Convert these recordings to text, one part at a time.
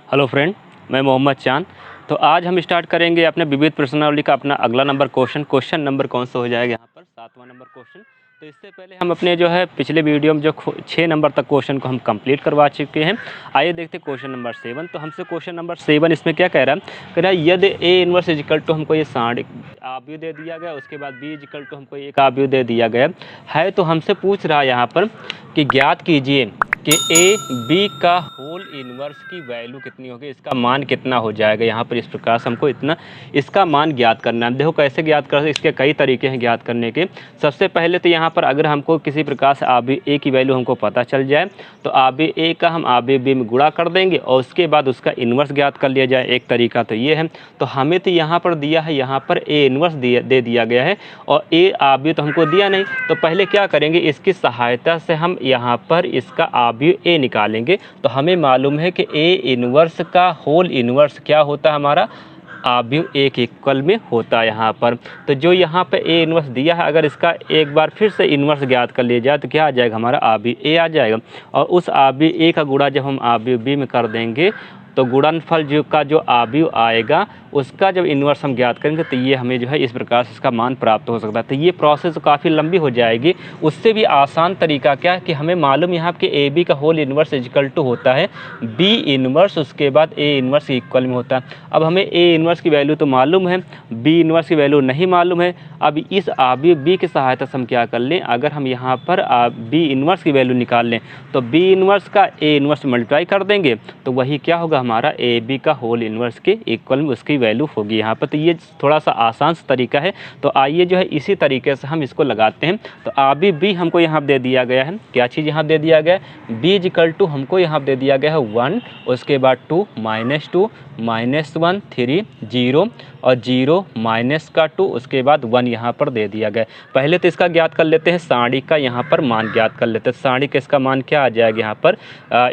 Hello friend, मैं मोहम्मद चांद। तो आज हम स्टार्ट करेंगे अपने विविध प्रश्नावली का अपना अगला नंबर क्वेश्चन नंबर कौन सा हो जाएगा यहाँ पर 7वां नंबर क्वेश्चन। तो इससे पहले हम अपने जो है पिछले वीडियो में जो 6 नंबर तक क्वेश्चन को हम कंप्लीट करवा चुके हैं। आइए देखते हैं क्वेश्चन नंबर 7। तो हमसे क्वेश्चन नंबर 7 इसमें क्या कह रहा है यदि ए इनवर्स इजिकल टू हमको ये 60 आव्यूह दे दिया गया, उसके बाद बी इजिकल टू हमको एक आव्यूह दे दिया गया है। तो हमसे पूछ रहा है यहाँ पर कि ज्ञात कीजिए कि ए बी का होल इनवर्स की वैल्यू कितनी होगी, इसका मान कितना हो जाएगा। यहाँ पर इस प्रकार से हमको इसका मान ज्ञात करना है। देखो कैसे ज्ञात कर सकते, इसके कई तरीके हैं ज्ञात करने के। सबसे पहले तो यहाँ पर अगर हमको किसी प्रकार से आव्यूह ए की वैल्यू हमको पता चल जाए तो आव्यूह ए का हम आव्यूह बी में गुणा कर देंगे और उसके बाद उसका इन्वर्स ज्ञात कर लिया जाए। एक तरीका तो ये है। तो हमें तो यहाँ पर दिया है, यहाँ पर ए इन्वर्स दे दिया गया है और ए आव्यूह तो हमको दिया नहीं। तो पहले क्या करेंगे, इसकी सहायता से हम यहाँ पर इसका आव्यूह ए निकालेंगे। तो हमें मालूम है कि ए इनवर्स का होल इनवर्स क्या होता है, हमारा आव्यूह ए के इक्वल में होता है यहाँ पर। तो जो यहाँ पे ए इनवर्स दिया है, अगर इसका एक बार फिर से इनवर्स ज्ञात कर लिया जाए तो क्या आ जाएगा, हमारा आव्यूह ए आ जाएगा। और उस आव्यूह ए का गुणा जब हम आव्यूह बी में कर देंगे तो गुणनफल जो आव्यूह आएगा उसका जब इन्वर्स हम ज्ञात करेंगे तो ये हमें जो है इस प्रकार से इसका मान प्राप्त हो सकता है। तो ये प्रोसेस काफ़ी लंबी हो जाएगी। उससे भी आसान तरीका क्या है कि हमें मालूम यहाँ कि ए बी का होल इन्वर्स इजिकल टू होता है बी इन्वर्स, उसके बाद ए इन्वर्स इक्वल में होता है। अब हमें ए इन्वर्स की वैल्यू तो मालूम है, बी इन्वर्स की वैल्यू नहीं मालूम है। अब इस आव्यूह बी की सहायता से हम क्या कर लें, अगर हम यहाँ पर बी इन्वर्स की वैल्यू निकाल लें तो बी इन्वर्स का ए इन्वर्स मल्टीप्लाई कर देंगे तो वही क्या होगा, हमारा ए बी का होल इन्वर्स के इक्वल में उसकी वैल्यू होगी यहाँ पर। तो ये थोड़ा सा आसान तरीका है। तो आइए जो है इसी तरीके से हम इसको लगाते हैं। तो आव्यूह बी हमको यहाँ दे दिया गया है, क्या चीज़ यहाँ दे दिया गया है, बी इजिकल टू हमको यहाँ दे दिया गया है 1, उसके बाद 2 -2 -1 3 0 और 0 माइनस का 2, उसके बाद 1 यहाँ पर दे दिया गया। पहले तो इसका ज्ञात कर लेते हैं, साड़ी का यहाँ पर मान ज्ञात कर लेते हैं। साड़ी का इसका मान क्या आ जाएगा यहाँ पर,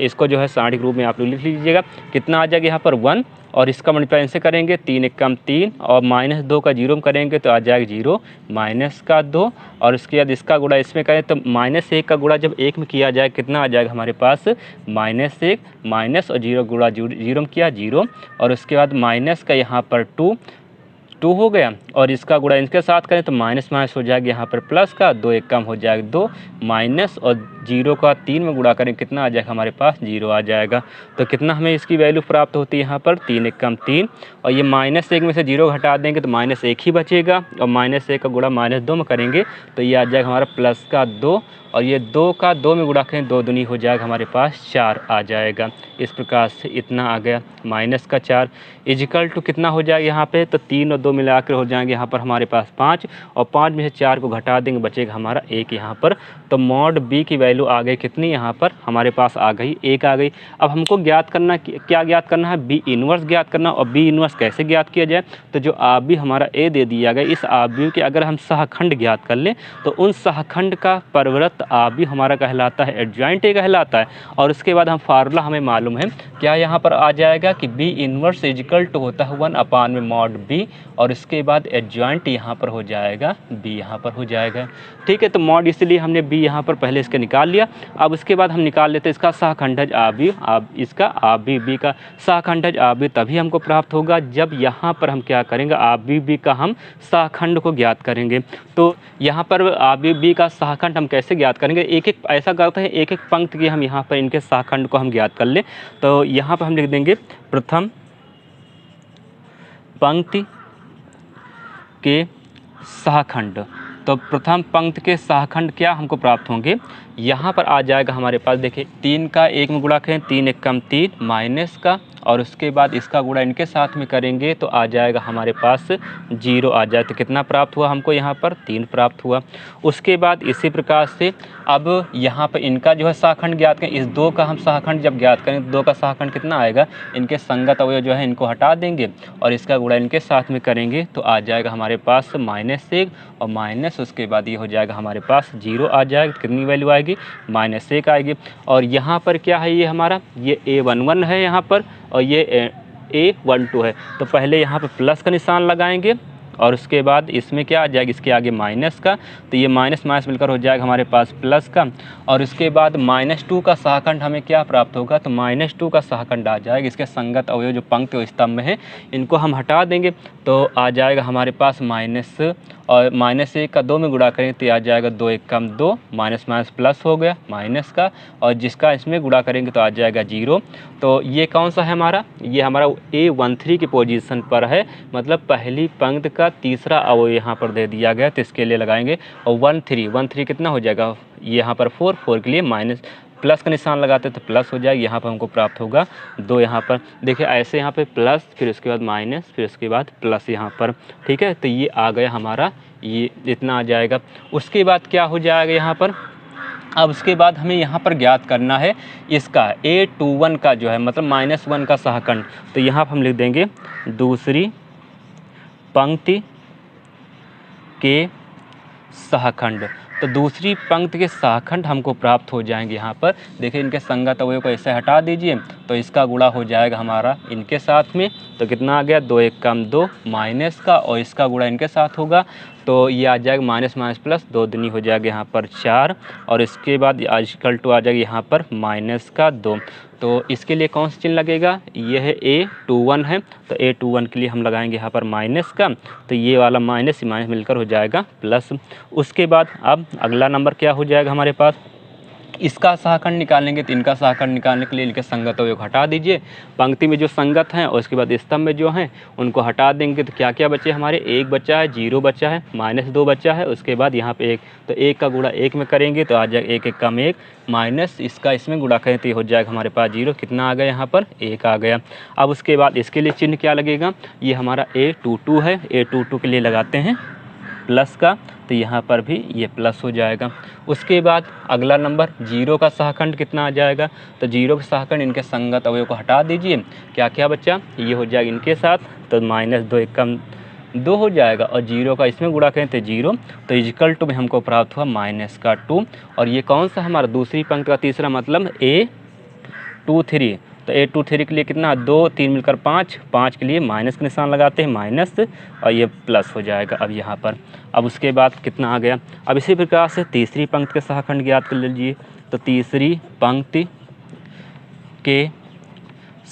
इसको जो है साड़ी के रूप में आप लोग लिख लीजिएगा। कितना आ जाएगा यहाँ पर 1 और इसका मल्टीप्लाई से करेंगे 3 1 3 और -2 का 0 में करेंगे तो आ जाएगा 0 माइनस का 2 और उसके बाद इसका गुणा इसमें करें तो -1 का गुणा जब 1 में किया जाए कितना आ जाएगा हमारे पास -1 माइनस और 0 गुणा 0 में किया 0 और उसके बाद माइनस का यहाँ पर 2 हो गया और इसका गुणा इनके साथ करें तो माइनस माइनस हो जाएगा यहाँ पर प्लस का 2 1 कम हो जाएगा 2 माइनस और 0 का 3 में गुणा करें कितना आ जाएगा हमारे पास 0 आ जाएगा। तो कितना हमें इसकी वैल्यू प्राप्त होती है यहाँ पर 3 1 3 और ये -1 में से 0 घटा देंगे तो -1 ही बचेगा और -1 का गुणा -2 में करेंगे तो ये आ जाएगा हमारा प्लस का 2 और ये 2 का 2 में गुणा करें 2 दूनी हो जाएगा हमारे पास 4 आ जाएगा। इस प्रकार से इतना आ गया माइनस का 4 इजिकल टू कितना हो जाएगा यहाँ पे, तो 3 और 2 मिलाकर हो जाएंगे यहाँ पर हमारे पास 5 और 5 में से 4 को घटा देंगे बचेगा हमारा 1 यहाँ पर। तो मॉड बी की वैल्यू आ गई कितनी, यहाँ पर हमारे पास आ गई 1 आ गई। अब हमको ज्ञात करना क्या ज्ञात करना है, बी इन्वर्स ज्ञात करना। और बी इन्वर्स कैसे ज्ञात किया जाए, तो जो आव्यूह हमारा ए दे दिया गया इस आव्यूह के अगर हम सहखंड ज्ञात कर लें तो उन सहखंड का परवृत्त आव्यूह हमारा कहलाता है एडजॉइंट ए कहलाता है। और उसके बाद हम फार्मूला हमें मालूम है क्या यहाँ पर आ जाएगा कि बी इन्वर्स इजिकल टू होता है 1 में मॉड बी और इसके बाद एडजॉइंट यहाँ पर हो जाएगा बी यहाँ पर हो जाएगा। ठीक है, तो मॉड इसलिए हमने बी यहाँ पर पहले इसके निकाल लिया। अब उसके बाद हम निकाल लेते हैं इसका सहखंडज आव्यूह। इसका आव्यूह बी का सहखंडज आव्यूह तभी हमको प्राप्त होगा जब यहाँ पर हम क्या करेंगे, आव्यूह बी का हम सहखंड को ज्ञात करेंगे। तो यहाँ पर आव्यूह बी का सहखंड हम कैसे ज्ञात करेंगे, एक एक ऐसा करते हैं एक एक पंक्ति की हम यहाँ पर इनके सहखंड को हम ज्ञात कर लें। तो यहाँ पर हम लिख देंगे प्रथम पंक्ति के सहखंड। तो प्रथम पंक्ति के सहखंड क्या हमको प्राप्त होंगे, यहाँ पर आ जाएगा हमारे पास देखिए 3 का 1 में गुणा करें 3 1 3 माइनस का और उसके बाद इसका गुणा इनके साथ में करेंगे तो आ जाएगा हमारे पास 0 आ जाए। तो कितना प्राप्त हुआ हमको यहाँ पर 3 प्राप्त हुआ। उसके बाद इसी प्रकार से अब यहाँ पर इनका जो है सहखंड ज्ञात करें, इस 2 का हम सहखंड जब ज्ञात करें तो 2 का सहखंड कितना आएगा, इनके संगत अवयव जो है इनको हटा देंगे और इसका गुणा इनके साथ में करेंगे तो आ जाएगा हमारे पास -1 और माइनस उसके बाद ये हो जाएगा हमारे पास 0 आ जाएगा। कितनी वैल्यू आएगी, -1 आएगी। और यहाँ पर क्या है, ये हमारा ये A11 है यहाँ पर और ये A12 है। तो पहले यहाँ पर प्लस का निशान लगाएंगे और उसके बाद इसमें क्या आ जाएगा, इसके आगे माइनस का, तो ये माइनस माइनस मिलकर हो जाएगा हमारे पास प्लस का। और उसके बाद -2 का सहखंड हमें क्या प्राप्त होगा, तो -2 का सहखंड आ जाएगा। इसके संगत अवयव जो पंक्ति और स्तंभ में है इनको हम हटा देंगे तो आ जाएगा हमारे पास माइनस, और -1 का 2 में गुणा करेंगे तो आ जाएगा 2 1 कम 2, माइनस माइनस प्लस हो गया माइनस का, और जिसका इसमें गुणा करेंगे तो आ जाएगा 0। तो ये कौन सा है हमारा, ये हमारा A13 की पोजीशन पर है, मतलब पहली पंक्ति का तीसरा अवयव यहाँ पर दे दिया गया, तो इसके लिए लगाएंगे। और 13 कितना हो जाएगा, ये यहाँ पर 4 के लिए माइनस प्लस का निशान लगाते तो प्लस हो जाएगा, यहाँ पर हमको प्राप्त होगा 2। यहाँ पर देखिए ऐसे यहाँ पे प्लस, फिर उसके बाद माइनस, फिर उसके बाद प्लस यहाँ पर, ठीक है। तो ये आ गया हमारा, ये इतना आ जाएगा। उसके बाद क्या हो जाएगा यहाँ पर, अब उसके बाद हमें यहाँ पर ज्ञात करना है इसका A21 का जो है मतलब -1 का सहखंड। तो यहाँ पर हम लिख देंगे दूसरी पंक्ति के सहखंड। तो दूसरी पंक्ति के सहखंड हमको प्राप्त हो जाएंगे। यहाँ पर देखिए इनके संगत अवयव को ऐसे हटा दीजिए तो इसका गुणा हो जाएगा हमारा इनके साथ में, तो कितना आ गया 2 1 कम 2 माइनस का, और इसका गुणा इनके साथ होगा तो ये आ जाएगा माइनस माइनस प्लस 2 दूनी हो जाएगा यहाँ पर 4, और इसके बाद इक्वल टू आ जाएगा यहाँ पर माइनस का 2। तो इसके लिए कौन सा चिन्ह लगेगा, ये है A21 है, तो A21 के लिए हम लगाएंगे यहाँ पर माइनस का, तो ये वाला माइनस ही माइनस मिलकर हो जाएगा प्लस। उसके बाद अब अगला नंबर क्या हो जाएगा हमारे पास, इसका सहखंड निकालेंगे। तो इनका सहखंड निकालने के लिए इनके संगत अवयव हटा दीजिए, पंक्ति में जो संगत हैं और उसके बाद स्तंभ में जो हैं उनको हटा देंगे। तो क्या क्या बचे हमारे, 1 बचा है, 0 बचा है, -2 बचा है, उसके बाद यहाँ पे 1, तो 1 का गुणा 1 में करेंगे तो आ जाएगा 1 1 कम 1 माइनस इसका इसमें गुणा करें तो ये हो जाएगा हमारे पास 0। कितना आ गया यहाँ पर 1 आ गया। अब उसके बाद इसके लिए चिन्ह क्या लगेगा, ये हमारा A22 है, A22 के लिए लगाते हैं प्लस का, तो यहाँ पर भी ये प्लस हो जाएगा। उसके बाद अगला नंबर 0 का सहखंड कितना आ जाएगा, तो 0 का सहखंड इनके संगत अवयव को हटा दीजिए, क्या क्या बच्चा, ये हो जाएगा इनके साथ, तो -2 1 कम 2 हो जाएगा, और 0 का इसमें गुणा करें तो 0, तो इक्वल टू में हमको प्राप्त हुआ -2। और ये कौन सा हमारा दूसरी पंक्ति का तीसरा मतलब A23, तो A23 के लिए कितना 2 3 मिलकर 5 के लिए माइनस का निशान लगाते हैं माइनस, और ये प्लस हो जाएगा अब यहाँ पर। अब उसके बाद कितना आ गया, अब इसी प्रकार से तीसरी पंक्ति के सहखंड ज्ञात कर लीजिए। तो तीसरी पंक्ति के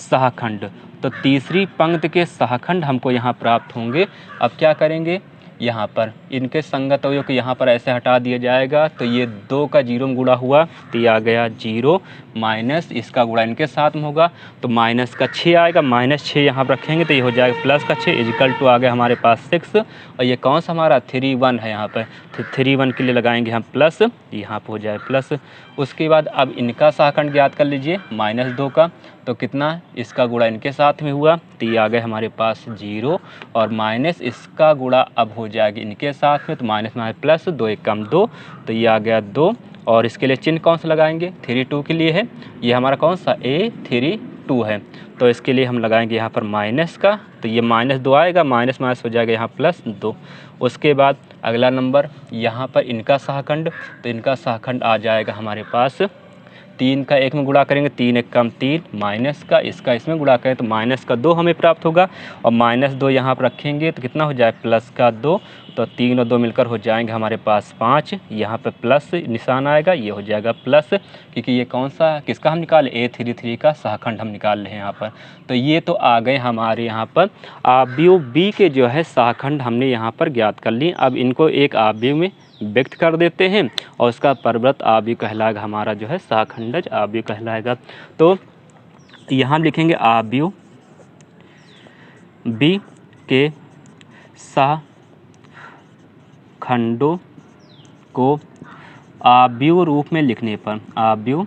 सहखंड, तो तीसरी पंक्ति के सहखंड हमको यहाँ प्राप्त होंगे। अब क्या करेंगे, यहाँ पर इनके संगत अवयव को यहाँ पर ऐसे हटा दिया जाएगा, तो ये 2 का 0 में गुणा हुआ तो ये आ गया 0 माइनस इसका गुणा इनके साथ में होगा तो माइनस का 6 आएगा, -6 यहाँ पर रखेंगे तो ये हो जाएगा प्लस का 6 इक्वल टू आ गया हमारे पास 6। और ये कौन सा हमारा 31 है, यहाँ पर 31 के लिए लगाएंगे हम प्लस, यहाँ पर हो जाए प्लस। उसके बाद अब इनका सहखंड ज्ञात कर लीजिए -2 का, तो कितना इसका गुणा इनके साथ में हुआ तो ये आ गए हमारे पास 0, और माइनस इसका गुणा अब हो जाएगा इनके साथ में, तो माइनस माइनस प्लस 2 1 कम 2, तो ये आ गया 2। और इसके लिए चिन्ह कौन सा लगाएंगे, 32 के लिए है, ये हमारा कौन सा A32 है, तो इसके लिए हम लगाएंगे यहाँ पर माइनस का, तो ये -2 आएगा, माइनस माइनस हो जाएगा यहाँ +2। उसके बाद अगला नंबर यहाँ पर इनका सहखंड, तो इनका सहखंड आ जाएगा हमारे पास 3 का 1 में गुणा करेंगे 3 1 कम 3 माइनस का इसका इसमें गुणा करें तो माइनस का 2 हमें प्राप्त होगा, और -2 यहाँ पर रखेंगे तो कितना हो जाए प्लस का 2, तो 3 और 2 मिलकर हो जाएंगे हमारे पास 5, यहाँ पर प्लस निशान आएगा, ये हो जाएगा प्लस, क्योंकि ये कौन सा किसका हम निकाले A33 का सहखंड हम निकाल रहे हैं यहाँ पर। तो ये तो आ गए हमारे यहाँ पर अवयव B के जो है सहखंड हमने यहाँ पर ज्ञात कर लिए। अब इनको एक अवयव में व्यक्त कर देते हैं और उसका परव्रत अवयव कहलाएगा हमारा जो है सहखंडज अवयव कहलाएगा। तो यहाँ लिखेंगे अवयव B के सहखंडों को अवयव रूप में लिखने पर, अवयव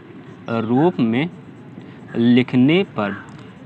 रूप में लिखने पर,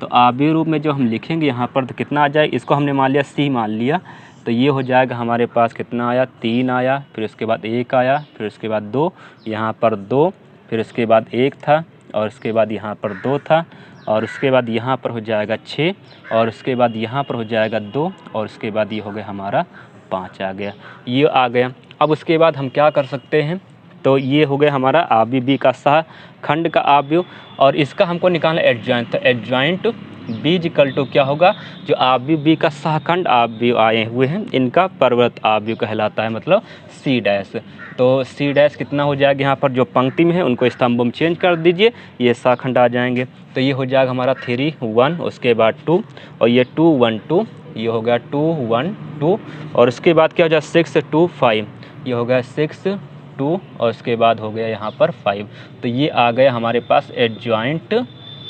तो अवयव रूप में जो हम लिखेंगे यहाँ पर तो कितना आ जाए, इसको हमने मान लिया C मान लिया, तो ये हो जाएगा हमारे पास कितना आया 3 आया, फिर उसके बाद 1 आया, फिर उसके बाद 2, यहाँ पर 2, फिर उसके बाद 1 था, और उसके बाद यहाँ पर 2 था, और उसके बाद यहाँ पर हो जाएगा 6, और उसके बाद यहाँ पर हो जाएगा 2, और उसके बाद ये हो गया हमारा 5 आ गया, ये आ गया। अब उसके बाद हम क्या कर सकते हैं, तो ये हो गया हमारा अवयव B का सहखंड का अवयव, और इसका हमको निकालना एडजॉइंट, तो एडजॉइंट बी इक्वल टू क्या होगा, जो आव्यूह बी का सहखंड आव्यूह आए हुए हैं इनका परवृत्त आव्यूह कहलाता है, मतलब सी डैश। तो सी डैश कितना हो जाएगा, यहाँ पर जो पंक्ति में है उनको स्तंभों में चेंज कर दीजिए, ये सहखंड आ जाएंगे। तो ये हो जाएगा हमारा 3 1, उसके बाद 2 और ये 2 1 2, ये हो गया 2 1 2 और उसके बाद क्या हो जाएगा 6 2 5, ये हो गया 6 2 और उसके बाद हो गया यहाँ पर 5। तो ये आ गया हमारे पास एडजॉइंट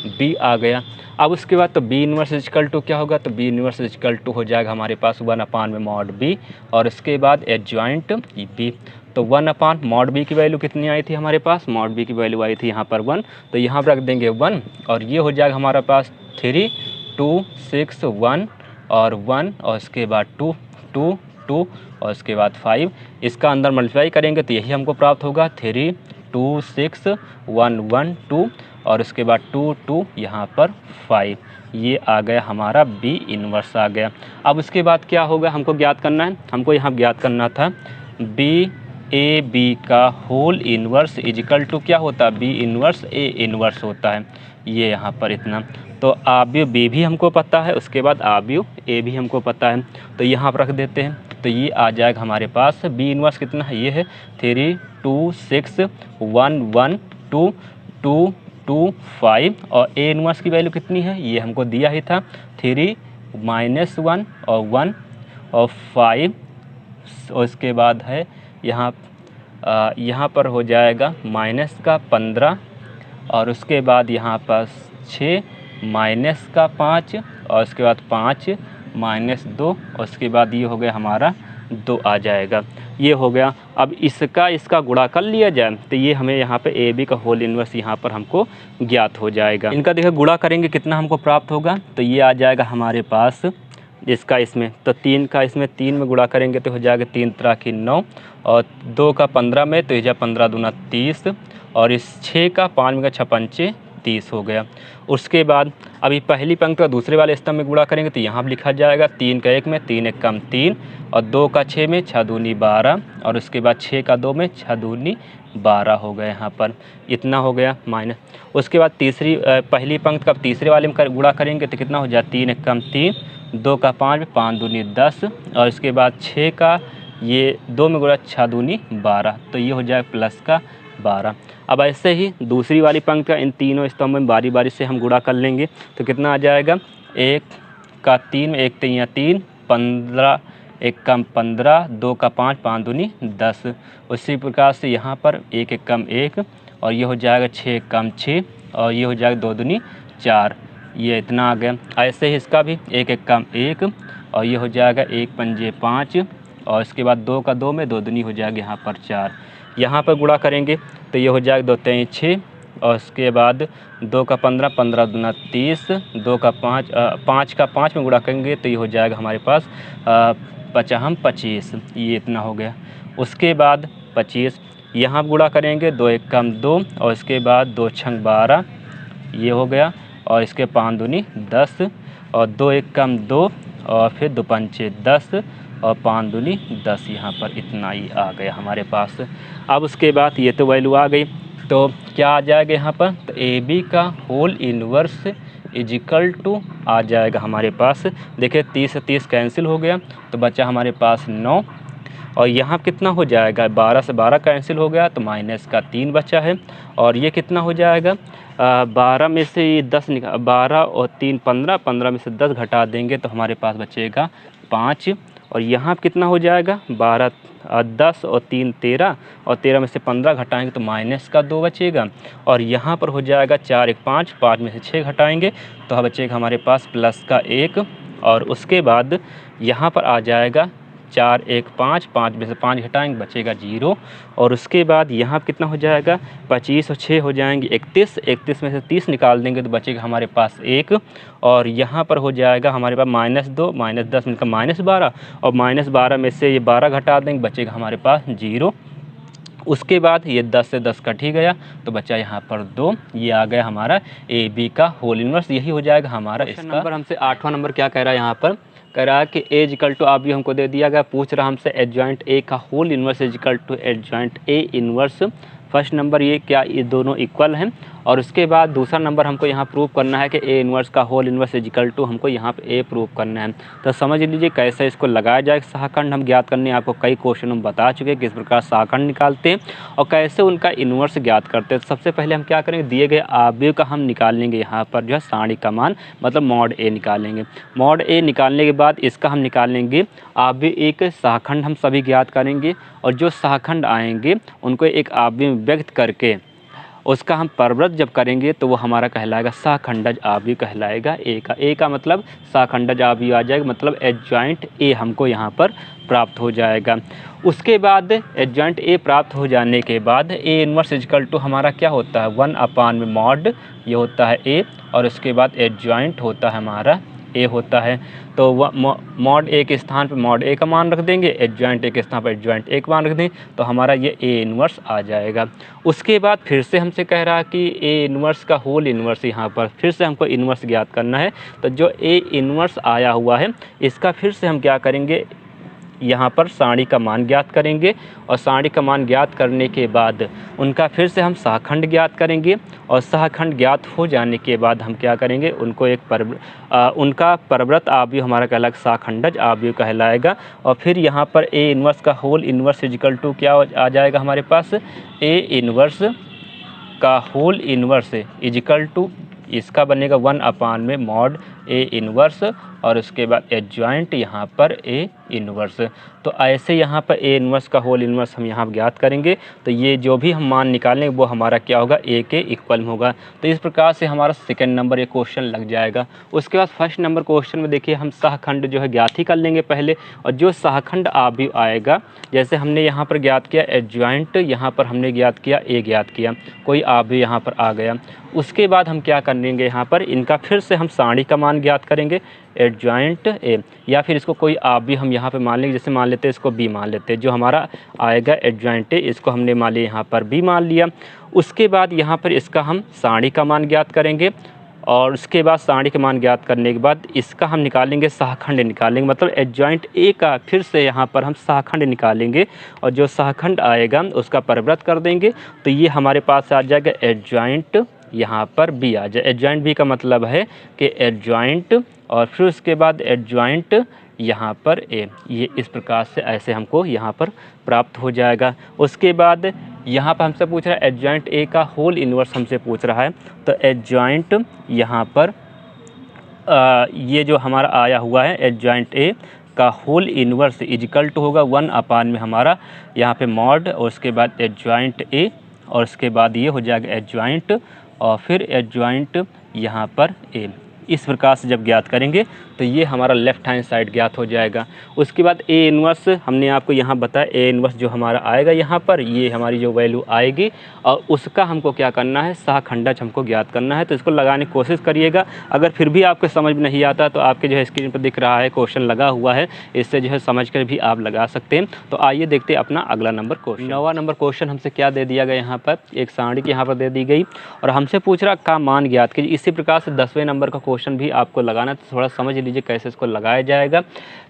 बी आ गया। अब उसके बाद तो बी इनवर्स इक्वल टू क्या होगा, तो बी इनवर्स इक्वल टू हो जाएगा हमारे पास 1/mod बी और उसके बाद एडजॉइंट बी। तो 1/mod बी की वैल्यू कितनी आई थी हमारे पास, mod बी की वैल्यू आई थी यहाँ पर 1, तो यहाँ पर रख देंगे 1 और ये हो जाएगा हमारे पास 3 2 6 1 और 1 और उसके बाद 2 2 2 और उसके बाद 5। इसका अंदर मल्टीप्लाई करेंगे तो यही हमको प्राप्त होगा 3 2 6 1 1 2 और उसके बाद 2 2 यहाँ पर 5। ये आ गया हमारा बी इनवर्स आ गया। अब उसके बाद क्या होगा, हमको ज्ञात करना है, हमको यहाँ ज्ञात करना था बी ए बी का होल इनवर्स इजिकल टू क्या होता है, बी इनवर्स ए इनवर्स होता है, ये यहाँ पर इतना। तो आव्यूह बी भी हमको पता है, उसके बाद आव्यूह ए भी हमको पता है, तो यहाँ पर रख देते हैं। तो ये आ जाएगा हमारे पास बी इनवर्स कितना है, ये है 3 2 6 1 1 2 2 2 5 और ए इनवर्स की वैल्यू कितनी है, ये हमको दिया ही था 3 -1 और 1 और 5 और उसके बाद है यहाँ पर हो जाएगा माइनस का 15 और उसके बाद यहाँ पर 6 -5 और उसके बाद 5 -2 और उसके बाद ये हो गया हमारा 2 आ जाएगा, ये हो गया। अब इसका गुणा कर लिया जाए तो ये हमें यहाँ पे ए बी का होल इनवर्स यहाँ पर हमको ज्ञात हो जाएगा। इनका देखिए गुणा करेंगे कितना हमको प्राप्त होगा, तो ये आ जाएगा हमारे पास इसका इसमें, तो 3 का इसमें 3 में गुणा करेंगे तो हो जाएगा 3 3 की 9 और 2 का 15 में तो ये 15 दूना 30 और इस 6 का 5 में का 6 पंचे 30 हो गया। उसके बाद अभी पहली पंक्ति का दूसरे वाले स्तंभ में गुणा करेंगे तो यहाँ पर लिखा जाएगा 3 का 1 में 3 1 कम 3 और 2 का 6 में 6 दूनी 12 और उसके बाद 6 का 2 में 6 दूनी 12 हो गया, यहाँ पर इतना हो गया माइनस। उसके बाद पहली पंक्ति का तीसरे वाले में गुणा करेंगे तो कितना हो जाए 3 1 कम 3 2 का 5 5 दूनी 10 और इसके बाद 6 का ये 2 में गुणा 6 दूनी 12, तो ये हो जाए प्लस का 12। अब ऐसे ही दूसरी वाली पंक्ति का इन तीनों स्तंभों में बारी बारी से हम गुणा कर लेंगे तो कितना आ जाएगा 1 का 3 में 1 3 3 15 1 कम 15 2 का 5 5 दूनी 10। उसी प्रकार से यहाँ पर 1 1 कम 1 और ये हो जाएगा 6 कम 6 और ये हो जाएगा 2 दूनी 4, ये इतना आ गया। ऐसे ही इसका भी 1 1 कम 1 और ये हो जाएगा 1 पंजे 5 और इसके बाद 2 का 2 में 2 दूनी हो जाएगा यहाँ पर 4। यहाँ पर गुणा करेंगे तो ये हो जाएगा 2 3 6 और उसके बाद 2 का 15 15 दूना 30 2 का 5 का 5 में गुणा करेंगे तो ये हो जाएगा हमारे पास 25, ये इतना हो गया। उसके बाद 25 यहाँ गुणा करेंगे 2 1 कम 2 और इसके बाद 2 6 12, ये हो गया और इसके 5 दूनी 10 और 2 1 कम 2 और फिर 2 पंचे 10 और 5 दूनी 10, यहाँ पर इतना ही आ गया हमारे पास। अब उसके बाद ये तो वैल्यू आ गई, तो क्या आ जाएगा यहाँ पर, तो ए बी का होल इनवर्स इजिकल टू आ जाएगा हमारे पास। देखिए 30 से 30 कैंसिल हो गया तो बचा हमारे पास 9 और यहाँ कितना हो जाएगा 12 से 12 कैंसिल हो गया तो माइनस का 3 बचा है और ये कितना हो जाएगा 12 में से ये 10 निकाल 12 और 3 15, 15 में से 10 घटा देंगे तो हमारे पास बचेगा 5 और यहाँ कितना हो जाएगा 12 10 और 3 13 और 13 में से 15 घटाएंगे तो माइनस का 2 बचेगा और यहाँ पर हो जाएगा 4 1 5, 5 में से 6 घटाएंगे तो बचेगा हमारे पास प्लस का 1 और उसके बाद यहाँ पर आ जाएगा 4 1 5, 5 में से 5 घटाएंगे बचेगा 0 और उसके बाद यहाँ कितना हो जाएगा 25 और 6 हो जाएंगे 31, 31 में से 30 निकाल देंगे तो बचेगा हमारे पास 1 और यहाँ पर हो जाएगा हमारे पास -2 -10 मिलकर -12 और -12 में से ये 12 घटा देंगे बचेगा हमारे पास 0। उसके बाद ये 10 से 10 कट ही गया तो बचा यहाँ पर 2, ये आ गया हमारा ए बी का होल इनवर्स, यही हो जाएगा हमारा इसका नंबर। हमसे 8वां नंबर क्या कह रहा है, यहाँ पर कह रहा है कि ए इक्वल टू आप भी हमको दे दिया गया, पूछ रहा हमसे एडजॉइंट ए का whole inverse equal to adjoint A inverse. First number ये क्या ये दोनों इक्वल हैं और उसके बाद दूसरा नंबर हमको यहाँ प्रूव करना है कि ए इन्वर्स का whole inverse is equal to, हमको यहाँ पे ए प्रूव करना है। तो समझ लीजिए कैसे इसको लगाया जाए। सहखंड हम ज्ञात करने आपको कई क्वेश्चन हम बता चुके हैं किस प्रकार सहखंड निकालते हैं और कैसे उनका इन्वर्स ज्ञात करते हैं। सबसे पहले हम क्या करेंगे, दिए गए अवयव का हम निकाल लेंगे यहाँ पर जो है सारणी का मान, मतलब मॉड ए निकालेंगे। मॉड ए निकालने के बाद इसका हम निकाल लेंगे अवयव एक सहखंड हम सभी ज्ञात करेंगे और जो सहखंड आएंगे उनको एक अवयव में व्यक्त करके उसका हम परव्रत जब करेंगे तो वो हमारा कहलाएगा सहखंडज अवयव कहलाएगा। ए का मतलब सहखंडज अवयव आ जाएगा, मतलब एडजॉइंट ए हमको यहाँ पर प्राप्त हो जाएगा। उसके बाद एडजॉइंट ए प्राप्त हो जाने के बाद ए इन्वर्स इक्वल टू हमारा क्या होता है 1 में मॉड ये होता है ए और उसके बाद एडजॉइंट होता है हमारा ए होता है। तो मॉड ए के स्थान पर मॉड ए का मान रख देंगे, एडजॉइंट ए के स्थान पर एडजॉइंट ए का मान रख देंगे, तो हमारा ये ए इन्वर्स आ जाएगा। उसके बाद फिर से हमसे कह रहा है कि ए इन्वर्स का होल इन्वर्स यहाँ पर फिर से हमको इन्वर्स ज्ञात करना है। तो जो ए इन्वर्स आया हुआ है इसका फिर से हम क्या करेंगे, यहाँ पर सारणी का मान ज्ञात करेंगे और सारणी का मान ज्ञात करने के बाद उनका फिर से हम सहखंड ज्ञात करेंगे और सहखंड ज्ञात हो जाने के बाद हम क्या करेंगे, उनको एक उनका परव्रत अवयव हमारा कहलाएगा सहखंडज अवयव कहलाएगा। और फिर यहाँ पर ए इन्वर्स का होल इन्वर्स इक्वल टू क्या आ जाएगा हमारे पास, ए इन्वर्स का होल इन्वर्स इक्वल टू इसका बनेगा 1 में मॉड ए इन्वर्स और उसके बाद एडजॉइंट यहाँ पर ए इन्वर्स। तो ऐसे यहाँ पर ए इन्वर्स का होल इन्वर्स हम यहाँ ज्ञात करेंगे तो ये जो भी हम मान निकालेंगे वो हमारा क्या होगा, ए के इक्वल होगा। तो इस प्रकार से हमारा सेकंड नंबर ये क्वेश्चन लग जाएगा। उसके बाद फर्स्ट नंबर क्वेश्चन में देखिए हम सहखंड जो है ज्ञात ही कर लेंगे पहले और जो सहखंड अवयव आएगा जैसे हमने यहाँ पर ज्ञात किया एडजॉइंट, यहाँ पर हमने ज्ञात किया ए ज्ञात किया, कोई अवयव यहाँ पर आ गया। उसके बाद हम क्या करेंगे, यहाँ पर इनका फिर से हम सारणी का मान ज्ञात करेंगे एडजॉइंट ए, या फिर इसको कोई अवयव हम यहाँ पे मान लेंगे, जैसे मान लेते हैं इसको बी मान लेते हैं, जो हमारा आएगा एडजॉइंट ए इसको हमने मान लिया यहाँ पर बी मान लिया। उसके बाद यहाँ पर इसका हम सारणी का मान ज्ञात करेंगे और उसके बाद सारणी के मान ज्ञात करने के बाद इसका हम निकालेंगे सहखंड निकालेंगे, मतलब एडजॉइंट ए का फिर से यहाँ पर हम सहखंड निकालेंगे और जो सहखंड आएगा उसका परव्रत कर देंगे। तो ये हमारे पास आ जाएगा एडजॉइंट यहाँ पर बी आ जाए। एडजॉइंट बी का मतलब है कि एडजॉइंट और फिर उसके बाद एडजॉइंट यहाँ पर ए, ये इस प्रकार से ऐसे हमको यहाँ पर प्राप्त हो जाएगा। उसके बाद यहाँ पर हमसे पूछ रहा है एडजॉइंट ए का होल इन्वर्स हमसे पूछ रहा है, तो एडजॉइंट यहाँ पर ये जो हमारा आया हुआ है एडजॉइंट ए का होल इन्वर्स इक्वल टू होगा 1 में हमारा यहाँ पे मॉड और उसके बाद एडजॉइंट ए और उसके बाद ये हो जाएगा एडजॉइंट और फिर एडजॉइंट यहाँ पर ए। इस प्रकार से जब ज्ञात करेंगे तो ये हमारा लेफ़्ट हैंड साइड ज्ञात हो जाएगा। उसके बाद ए इन्वर्स हमने आपको यहाँ बताया, ए इन्वर्स जो हमारा आएगा यहाँ पर ये हमारी जो वैल्यू आएगी और उसका हमको क्या करना है, सहखंडज हमको ज्ञात करना है। तो इसको लगाने की कोशिश करिएगा। अगर फिर भी आपको समझ में नहीं आता तो आपके जो है स्क्रीन पर दिख रहा है क्वेश्चन लगा हुआ है, इससे जो है समझ कर भी आप लगा सकते हैं। तो आइए देखते हैं अपना अगला नंबर क्वेश्चन। 9वां नंबर क्वेश्चन हमसे क्या दे दिया गया, यहाँ पर एक सारणी की यहाँ पर दे दी गई और हमसे पूछ रहा का मान ज्ञात कीजिए। इसी प्रकार से 10वें नंबर का क्वेश्चन भी आपको लगाना, तो थोड़ा समझ लीजिए कैसे इसको लगाया जाएगा।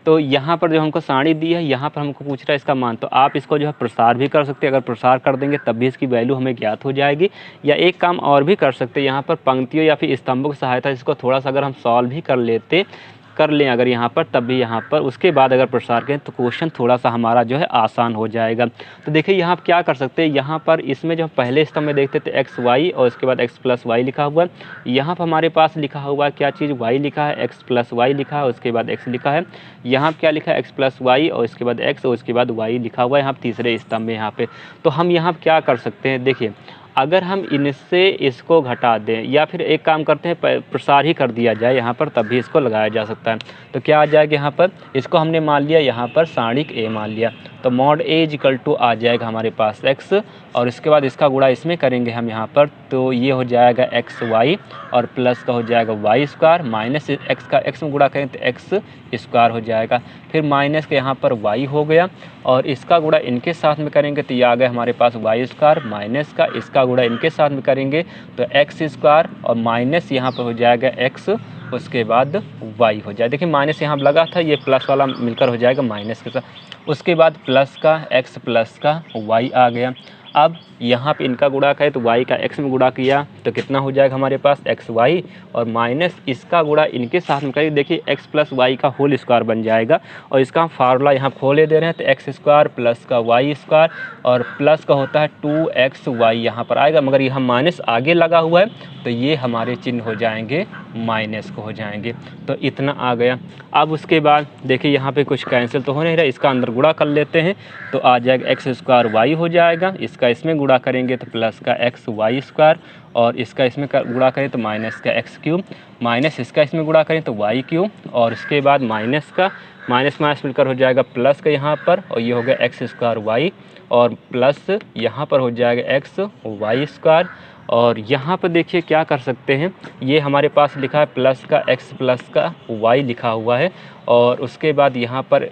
तो यहाँ पर जो हमको सारणी दी है यहाँ पर हमको पूछ रहा है इसका मान, तो आप इसको जो है प्रसार भी कर सकते हैं। अगर प्रसार कर देंगे तब भी इसकी वैल्यू हमें ज्ञात हो जाएगी, या एक काम और भी कर सकते हैं, यहाँ पर पंक्तियों या फिर स्तंभों की सहायता इसको थोड़ा सा अगर हम सॉल्व भी कर लें अगर यहाँ पर, तब भी यहाँ पर उसके बाद अगर प्रसार करें तो क्वेश्चन थोड़ा सा हमारा जो है आसान हो जाएगा। तो देखिए यहाँ आप क्या कर सकते हैं, यहाँ पर इसमें जो पहले स्तंभ में देखते थे एक्स वाई और उसके बाद एक्स प्लस वाई लिखा हुआ है। यहाँ पर हमारे पास लिखा हुआ है क्या चीज़, वाई लिखा है, एक्स प्लस वाई लिखा है, उसके बाद एक्स लिखा है। यहाँ क्या लिखा है, एक्स प्लस वाई और उसके बाद एक्स और उसके बाद वाई लिखा हुआ है यहाँ तीसरे स्तंभ में यहाँ पे। तो हम यहाँ क्या कर सकते हैं, देखिए अगर हम इनसे इसको घटा दें या फिर एक काम करते हैं प्रसार ही कर दिया जाए यहाँ पर, तब भी इसको लगाया जा सकता है। तो क्या आ जाएगा यहाँ पर, इसको हमने मान लिया यहाँ पर सारणिक ए मान लिया, तो मॉड ए इक्वल टू आ जाएगा हमारे पास एक्स और इसके बाद इसका गुणा इसमें करेंगे हम यहाँ पर, तो ये हो जाएगा एक्स वाई और प्लस का हो जाएगा वाई स्क्वायर, माइनस एक्स का एक्स में गुणा करें तो एक्स स्क्वायर हो जाएगा, फिर माइनस के यहाँ पर वाई हो गया और इसका गुणा इनके साथ में करेंगे तो ये आ गया हमारे पास वाई स्क्वायर, माइनस का इसका गुणा इनके साथ में करेंगे तो एक्स स्क्वायर और माइनस यहाँ पर हो जाएगा एक्स, उसके बाद वाई हो जाए। देखिए माइनस यहाँ लगा था, ये प्लस वाला मिलकर हो जाएगा माइनस के साथ, उसके बाद प्लस का एक्स प्लस का वाई आ गया। अब यहाँ पे इनका गुणा करें तो y का x में गुणा किया तो कितना हो जाएगा हमारे पास xy, और माइनस इसका गुणा इनके साथ में करें, देखिए x प्लस वाई का होल स्क्वायर बन जाएगा। और इसका हम फार्मूला यहाँ खोले दे रहे हैं, तो एक्स स्क्वायर प्लस का वाई स्क्वायर और प्लस का होता है 2xy यहाँ पर आएगा, मगर यहाँ माइनस आगे लगा हुआ है तो ये हमारे चिन्ह हो जाएंगे माइनस को हो जाएंगे। तो इतना आ गया। अब उसके बाद देखिए यहाँ पे कुछ कैंसिल तो हो नहीं रहा, इसका अंदर गुणा कर लेते हैं तो आ जाएगा एक्स स्क्वायर वाई हो जाएगा, इसका इसमें गुणा करेंगे तो प्लस का एक्स वाई स्क्वायर, और इसका इसमें गुणा करें तो माइनस का एक्स क्यूब, माइनस इसका इसमें गुणा करें तो वाई क्यूब, और इसके बाद माइनस का माइनस माइनस मिलकर हो जाएगा प्लस का यहाँ पर, और ये हो गया एक्स स्क्वायर वाई, और प्लस यहाँ पर हो जाएगा एक्स वाई स्क्वायर। और यहाँ पर देखिए क्या कर सकते हैं, ये हमारे पास लिखा है प्लस का एक्स प्लस का वाई लिखा हुआ है, और उसके बाद यहाँ पर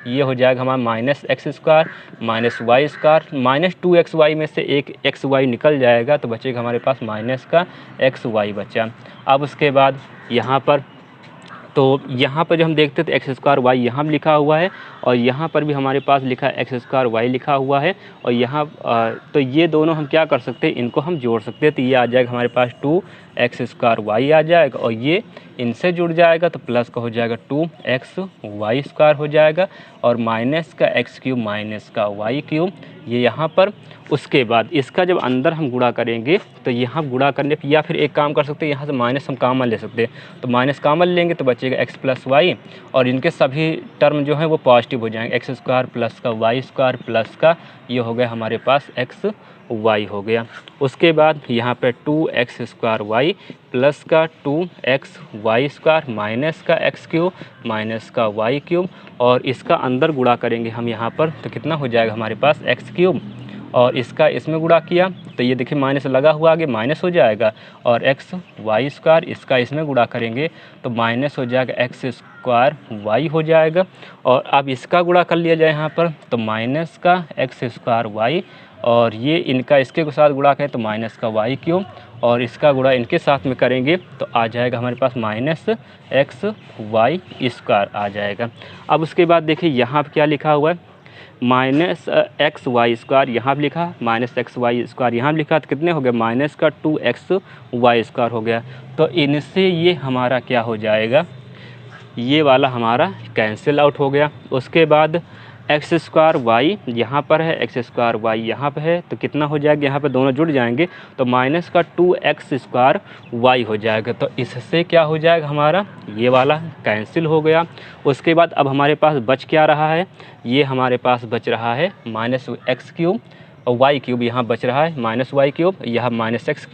ये हो जाएगा हमारा minus x square minus y square, minus 2xy में से एक xy निकल जाएगा तो बचेगा हमारे पास माइनस का xy बचा। अब उसके बाद यहाँ पर तो यहाँ पर जो हम देखते थे एक्स स्क्वायर वाई यहाँ भी लिखा हुआ है, और यहाँ पर भी हमारे पास लिखा है एक्स स्क्वायर वाई लिखा हुआ है, और यहाँ तो ये दोनों हम क्या कर सकते हैं, इनको हम जोड़ सकते हैं। तो ये आ जाएगा हमारे पास 2x स्क्वायर वाई आ जाएगा, और ये इनसे जुड़ जाएगा तो प्लस का हो जाएगा 2xy स्क्वायर हो जाएगा, और माइनस का एक्स क्यूब माइनस का वाई क्यूब ये यहाँ पर। उसके बाद इसका जब अंदर हम गुणा करेंगे तो यहाँ गुणा करने पर, या फिर एक काम कर सकते हैं, यहाँ से माइनस हम कॉमन ले सकते हैं, तो माइनस कॉमन लेंगे तो बचेगा एक्स प्लस वाई, और इनके सभी टर्म जो हैं वो पॉजिटिव हो जाएंगे, एक्स स्क्वायर प्लस का वाई स्क्वायर प्लस का ये हो गया हमारे पास एक्स वाई हो गया। उसके बाद यहाँ पे 2x स्क्वायर वाई प्लस का 2xy स्क्वायर माइनस का एक्स क्यूब माइनस का वाई क्यूब, और इसका अंदर गुणा करेंगे हम यहाँ पर तो कितना हो जाएगा हमारे पास एक्स क्यूब, और इसका इसमें गुणा किया तो ये देखिए माइनस लगा हुआ आगे माइनस हो जाएगा, और एक्स वाई स्क्वायर इसका इसमें गुणा करेंगे तो माइनस हो जाएगा एक्स स्क्वायर वाई हो जाएगा, और अब इसका गुणा कर लिया जाए यहाँ पर तो माइनस का एक्स स्क्वायर वाई, और ये इनका इसके साथ गुणा करें तो माइनस का वाई क्यूब, और इसका गुणा इनके साथ में करेंगे तो आ जाएगा हमारे पास माइनस एक्स वाई स्क्वायर आ जाएगा। अब उसके बाद देखिए यहाँ पर क्या लिखा हुआ है, माइनस एक्स वाई स्क्वायर यहाँ पर लिखा, माइनस एक्स वाई स्क्वायर यहाँ पर लिखा, तो कितने हो गए माइनस का 2xy स्क्वायर हो गया। तो इनसे ये हमारा क्या हो जाएगा, ये वाला हमारा कैंसिल आउट हो गया। उसके बाद एक्स स्क्वायर वाई यहाँ पर है, एक्स स्क्वायर वाई यहाँ पर है, तो कितना हो जाएगा, यहाँ पे दोनों जुड़ जाएंगे तो माइनस का 2x स्क्वायर वाई हो जाएगा। तो इससे क्या हो जाएगा हमारा ये वाला कैंसिल हो गया। उसके बाद अब हमारे पास बच क्या रहा है, ये हमारे पास बच रहा है माइनस एक्स क्यूब और वाई क्यूब, यहाँ बच रहा है माइनस वाई क्यूब, यहाँ माइनस एक्स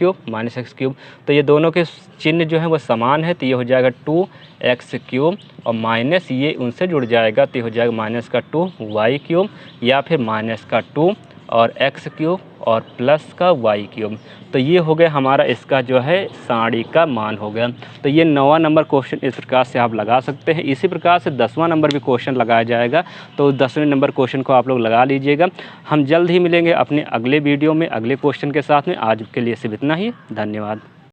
क्यूब। तो ये दोनों के चिन्ह जो है वो समान है, तो ये हो जाएगा 2x क्यूब और माइनस ये उनसे जुड़ जाएगा तो ये हो जाएगा माइनस का 2y क्यूब, या फिर माइनस का 2 और x क्यूब और प्लस का y क्यूब। तो ये हो गया हमारा इसका जो है साड़ी का मान हो गया। तो ये 9वां नंबर क्वेश्चन इस प्रकार से आप लगा सकते हैं। इसी प्रकार से 10वां नंबर भी क्वेश्चन लगाया जाएगा, तो 10वें नंबर क्वेश्चन को आप लोग लगा लीजिएगा। हम जल्द ही मिलेंगे अपने अगले वीडियो में अगले क्वेश्चन के साथ में। आज के लिए सिर्फ इतना ही, धन्यवाद।